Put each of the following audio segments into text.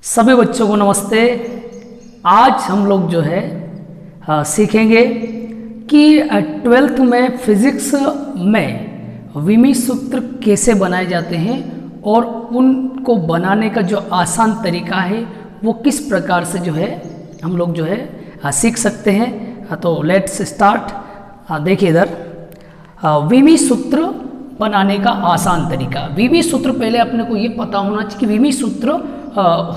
सभी बच्चों को नमस्ते। आज हम लोग जो है सीखेंगे कि 12th में फिजिक्स में विमी सूत्र कैसे बनाए जाते हैं और उनको बनाने का जो आसान तरीका है वो किस प्रकार से जो है हम लोग जो है सीख सकते हैं। तो लेट्स स्टार्ट। देखिए इधर विमी सूत्र बनाने का आसान तरीका। विमी सूत्र पहले अपने को ये पता होना चाहिए कि विमी सूत्र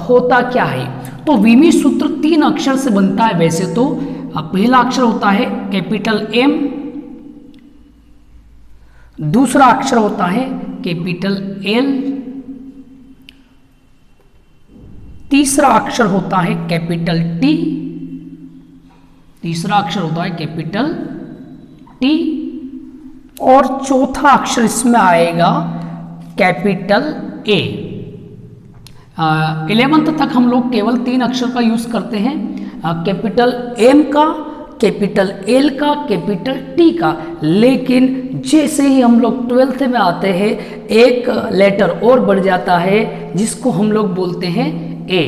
होता क्या है। तो विमी सूत्र 3 अक्षर से बनता है। वैसे तो पहला अक्षर होता है कैपिटल एम, दूसरा अक्षर होता है कैपिटल एल, तीसरा अक्षर होता है कैपिटल टी, तीसरा अक्षर होता है कैपिटल टी और चौथा अक्षर इसमें आएगा कैपिटल ए। 11th तक हम लोग केवल 3 अक्षर का यूज करते हैं, कैपिटल एम का, कैपिटल एल का, कैपिटल टी का। लेकिन जैसे ही हम लोग 12th में आते हैं एक लेटर और बढ़ जाता है जिसको हम लोग बोलते हैं ए।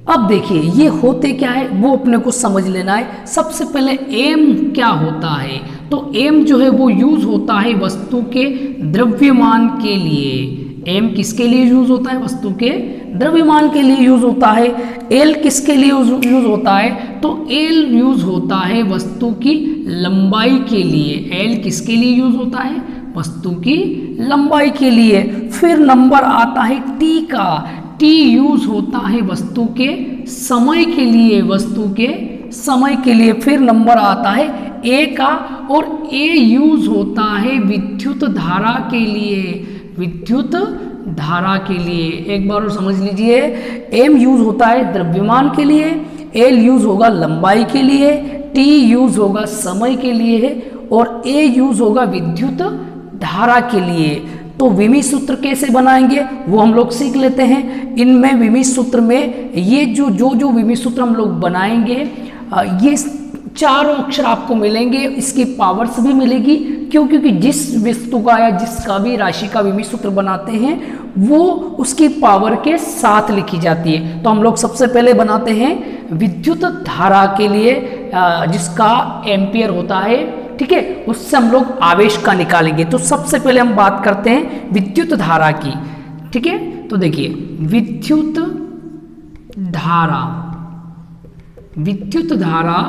अब देखिए ये होते क्या है वो अपने को समझ लेना है। सबसे पहले एम क्या होता है, तो एम जो है वो यूज होता है वस्तु के द्रव्यमान के लिए। एम किसके लिए यूज होता है? वस्तु के द्रव्यमान के लिए यूज होता है। एल किसके लिए यूज होता है? तो एल यूज होता है वस्तु की लंबाई के लिए। एल किसके लिए यूज होता है? वस्तु की लंबाई के लिए। फिर नंबर आता है टी का। टी यूज होता है वस्तु के समय के लिए, वस्तु के समय के लिए। फिर नंबर आता है ए का और ए यूज होता है विद्युत धारा के लिए, विद्युत धारा के लिए। एक बार और समझ लीजिए, एम यूज होता है द्रव्यमान के लिए, एल यूज होगा लंबाई के लिए, टी यूज होगा समय के लिए और ए यूज होगा विद्युत धारा के लिए। तो विमी सूत्र कैसे बनाएंगे वो हम लोग सीख लेते हैं। इनमें विमी सूत्र में ये जो विमी सूत्र हम लोग बनाएंगे ये चारों अक्षर आपको मिलेंगे, इसकी पावर्स भी मिलेगी। क्योंकि जिस वस्तु का या जिसका भी राशि का विमी सूत्र बनाते हैं वो उसकी पावर के साथ लिखी जाती है। तो हम लोग सबसे पहले बनाते हैं विद्युत धारा के लिए जिसका एम्पियर होता है, ठीक है, उससे हम लोग आवेश का निकालेंगे। तो सबसे पहले हम बात करते हैं विद्युत धारा की, ठीक है। तो देखिए विद्युत धारा, विद्युत धारा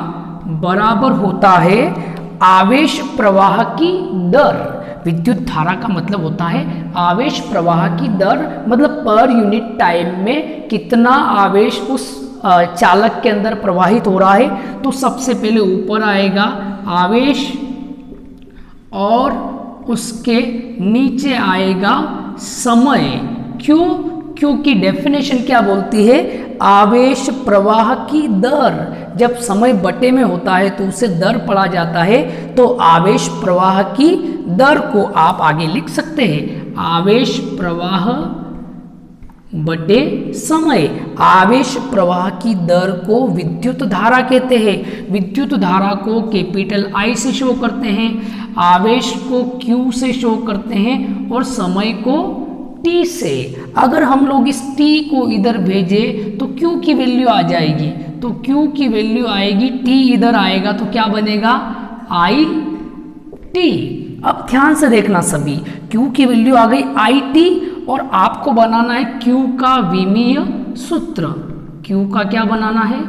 बराबर होता है आवेश प्रवाह की दर। विद्युत धारा का मतलब होता है आवेश प्रवाह की दर, मतलब पर यूनिट टाइम में कितना आवेश उस चालक के अंदर प्रवाहित हो रहा है। तो सबसे पहले ऊपर आएगा आवेश और उसके नीचे आएगा समय। क्यों? क्योंकि डेफिनेशन क्या बोलती है? आवेश प्रवाह की दर। जब समय बटे में होता है तो उसे दर पढ़ा जाता है। तो आवेश प्रवाह की दर को आप आगे लिख सकते हैं आवेश प्रवाह बटे समय। आवेश प्रवाह की दर को विद्युत धारा कहते हैं। विद्युत धारा को कैपिटल आई से शो करते हैं, आवेश को क्यू से शो करते हैं और समय को टी से। अगर हम लोग इस टी को इधर भेजें तो क्यू की वैल्यू आ जाएगी, तो क्यू की वैल्यू आएगी, टी इधर आएगा तो क्या बनेगा? I T. अब ध्यान से देखना सभी, क्यू की वैल्यू आ गई आई टी और आपको बनाना है क्यू का विमीय सूत्र। क्यू का क्या बनाना है?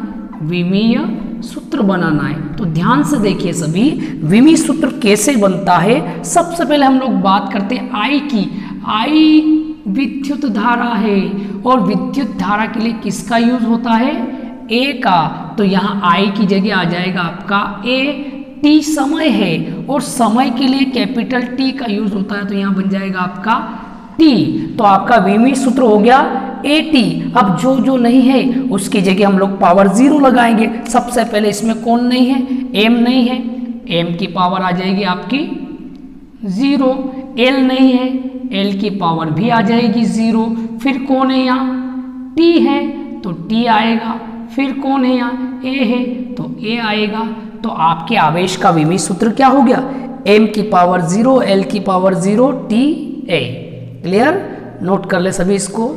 विमीय सूत्र बनाना है। तो ध्यान से देखिए सभी, विमीय सूत्र कैसे बनता है। सबसे पहले हम लोग बात करते हैं आई की। आई विद्युत धारा है और विद्युत धारा के लिए किसका यूज होता है? ए का। तो यहाँ आई की जगह आ जाएगा आपका ए। टी समय है और समय के लिए कैपिटल टी का यूज होता है, तो यहाँ बन जाएगा आपका टी। तो आपका विमी सूत्र हो गया ए टी। अब जो नहीं है उसकी जगह हम लोग पावर 0 लगाएंगे। सबसे पहले इसमें कौन नहीं है? एम नहीं है, एम की पावर आ जाएगी आपकी 0। एल नहीं है, एल की पावर भी आ जाएगी 0। फिर कौन है यहाँ? टी है तो टी आएगा। फिर कौन है यहाँ? ए है तो ए आएगा। तो आपके आवेश का विमी सूत्र क्या हो गया? एम की पावर 0, एल की power 0, T A. Clear? Note कर ले सभी इसको।